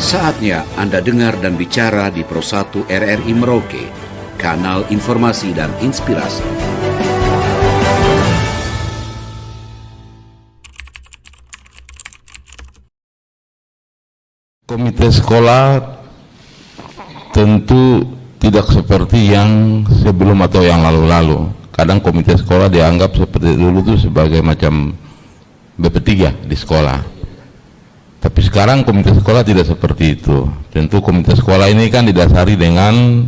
Saatnya Anda dengar dan bicara di Pro 1 RRI Merauke, kanal informasi dan inspirasi. Komite sekolah tentu tidak seperti yang sebelum atau yang lalu-lalu. Kadang komite sekolah dianggap seperti dulu itu sebagai macam BP3 di sekolah. Tapi sekarang komite sekolah tidak seperti itu. Tentu komite sekolah ini kan didasari dengan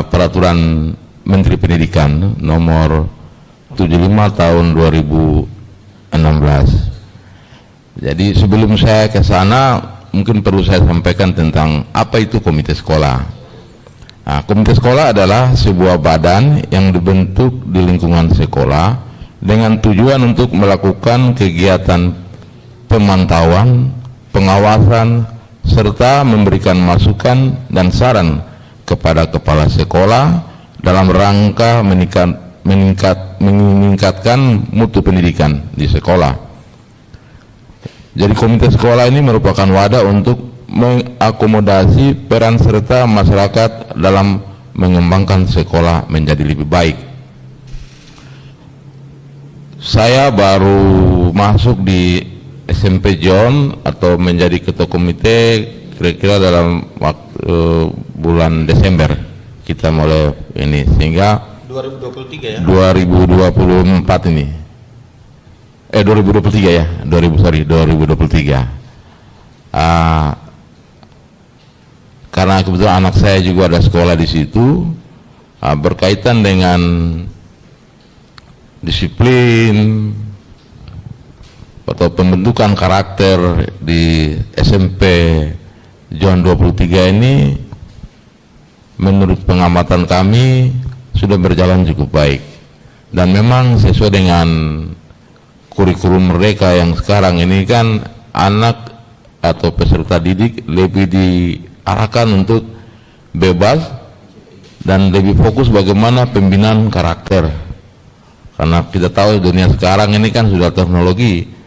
peraturan Menteri Pendidikan nomor 75 tahun 2016. Jadi sebelum saya ke sana, mungkin perlu saya sampaikan tentang apa itu komite sekolah. Nah, komite sekolah adalah sebuah badan yang dibentuk di lingkungan sekolah dengan tujuan untuk melakukan kegiatan pemantauan, pengawasan, serta memberikan masukan dan saran kepada kepala sekolah dalam rangka meningkatkan mutu pendidikan di sekolah. Jadi komite sekolah ini merupakan wadah untuk mengakomodasi peran serta masyarakat dalam mengembangkan sekolah menjadi lebih baik. Saya baru masuk di SMP John atau menjadi ketua komite kira-kira dalam waktu bulan Desember kita mulai ini, sehingga 2023 ya? 2024 ini 2023 ya, 2023. Karena kebetulan anak saya juga ada sekolah di situ, berkaitan dengan disiplin atau pembentukan karakter di SMP John 23 ini, menurut pengamatan kami sudah berjalan cukup baik, dan memang sesuai dengan kurikulum mereka yang sekarang ini kan anak atau peserta didik lebih diarahkan untuk bebas dan lebih fokus bagaimana pembinaan karakter, karena kita tahu dunia sekarang ini kan sudah teknologi.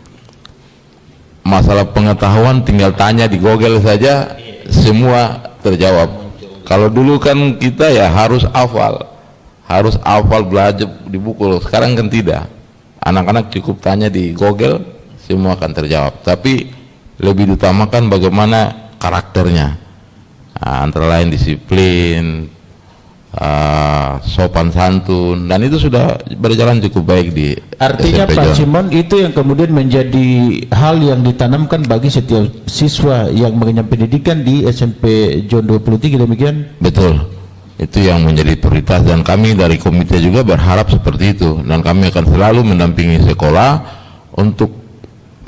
Masalah pengetahuan tinggal tanya di Google saja semua terjawab. Kalau dulu kan kita ya harus hafal belajar di buku. Sekarang kan tidak, anak-anak cukup tanya di Google semua akan terjawab. Tapi lebih diutamakan bagaimana karakternya, antara lain disiplin, sopan santun, dan itu sudah berjalan cukup baik di artinya SMP Pak John. Simon, itu yang kemudian menjadi hal yang ditanamkan bagi setiap siswa yang mengenyam pendidikan di SMP John 23, demikian? Betul, itu yang menjadi prioritas, dan kami dari komite juga berharap seperti itu, dan kami akan selalu mendampingi sekolah untuk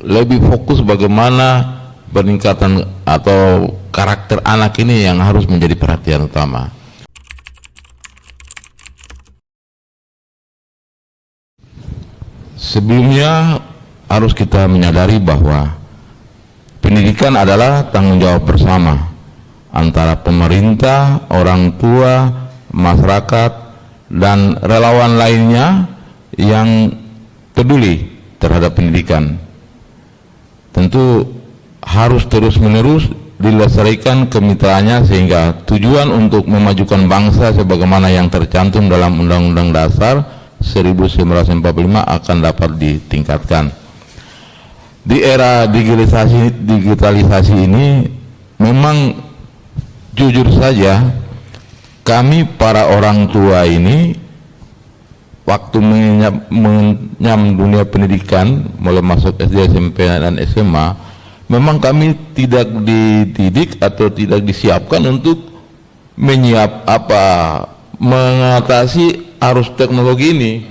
lebih fokus bagaimana peningkatan atau karakter anak ini yang harus menjadi perhatian utama. Sebelumnya harus kita menyadari bahwa pendidikan adalah tanggung jawab bersama antara pemerintah, orang tua, masyarakat, dan relawan lainnya yang peduli terhadap pendidikan. Tentu harus terus-menerus dilestarikan kemitraannya, sehingga tujuan untuk memajukan bangsa sebagaimana yang tercantum dalam Undang-Undang Dasar 1945 akan dapat ditingkatkan. Di era digitalisasi ini, memang jujur saja kami para orang tua ini waktu mengenyam dunia pendidikan mulai masuk SD, SMP, dan SMA, memang kami tidak dididik atau tidak disiapkan untuk mengatasi arus teknologi ini,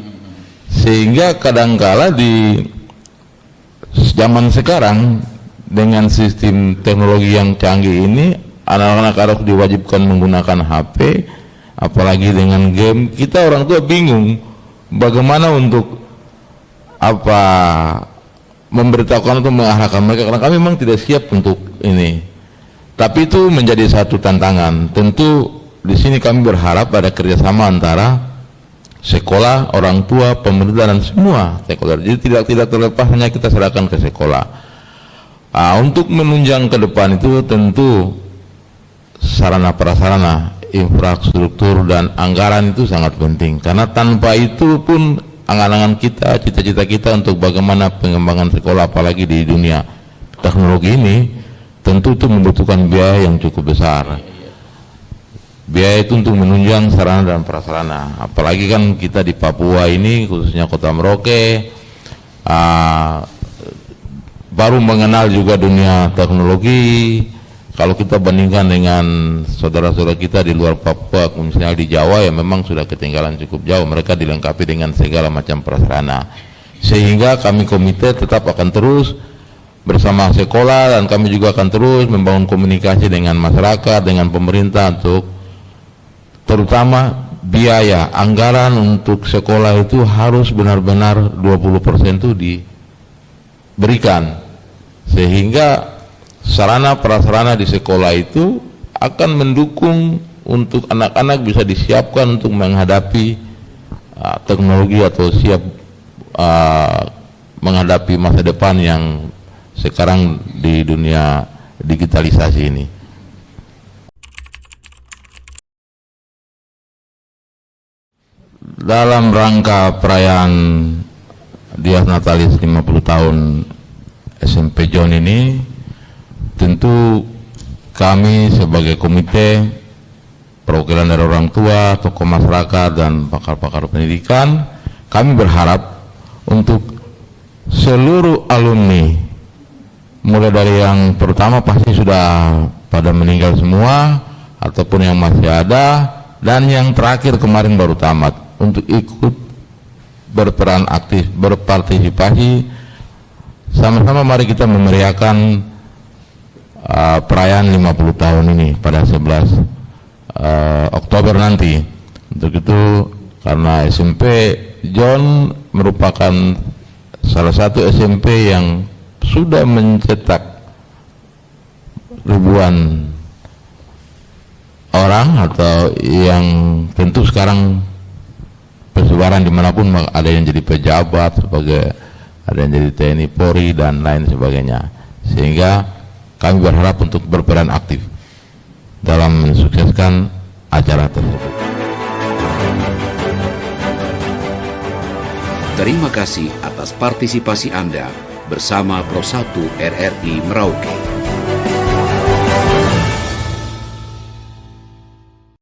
sehingga kadangkala di zaman sekarang dengan sistem teknologi yang canggih ini, anak-anak harus diwajibkan menggunakan HP, apalagi dengan game. Kita orang tua bingung bagaimana untuk memberitahukan atau mengarahkan mereka, karena kami memang tidak siap untuk ini. Tapi itu menjadi satu tantangan. Tentu di sini kami berharap ada kerjasama antara sekolah, orang tua, pemerintah, dan semua stakeholder. Jadi tidak terlepas hanya kita serahkan ke sekolah. Untuk menunjang ke depan itu tentu sarana prasarana, infrastruktur dan anggaran itu sangat penting, karena tanpa itu pun angan-angan kita, cita-cita kita untuk bagaimana pengembangan sekolah apalagi di dunia teknologi ini tentu itu membutuhkan biaya yang cukup besar. Biaya itu untuk menunjang sarana dan prasarana, apalagi kan kita di Papua ini khususnya Kota Merauke baru mengenal juga dunia teknologi. Kalau kita bandingkan dengan saudara-saudara kita di luar Papua, misalnya di Jawa, ya memang sudah ketinggalan cukup jauh. Mereka dilengkapi dengan segala macam prasarana. Sehingga kami komite tetap akan terus bersama sekolah, dan kami juga akan terus membangun komunikasi dengan masyarakat, dengan pemerintah untuk terutama biaya, anggaran untuk sekolah itu harus benar-benar 20% itu diberikan. Sehingga sarana prasarana di sekolah itu akan mendukung untuk anak-anak bisa disiapkan untuk menghadapi teknologi atau siap menghadapi masa depan yang sekarang di dunia digitalisasi ini. Dalam rangka perayaan Dies Natalis 50 tahun SMP John ini, tentu kami sebagai komite perwakilan dari orang tua, tokoh masyarakat dan pakar-pakar pendidikan, kami berharap untuk seluruh alumni, mulai dari yang pertama pasti sudah pada meninggal semua ataupun yang masih ada, dan yang terakhir kemarin baru tamat, untuk ikut berperan aktif, berpartisipasi. Sama-sama mari kita memeriahkan perayaan 50 tahun ini pada 11 Oktober nanti. Untuk itu, karena SMP John merupakan salah satu SMP yang sudah mencetak ribuan orang, atau yang tentu sekarang persebaran dimanapun, ada yang jadi pejabat, ada yang jadi TNI, Polri dan lain sebagainya. Sehingga kami berharap untuk berperan aktif dalam mensukseskan acara tersebut. Terima kasih atas partisipasi Anda bersama Pro 1 RRI Merauke.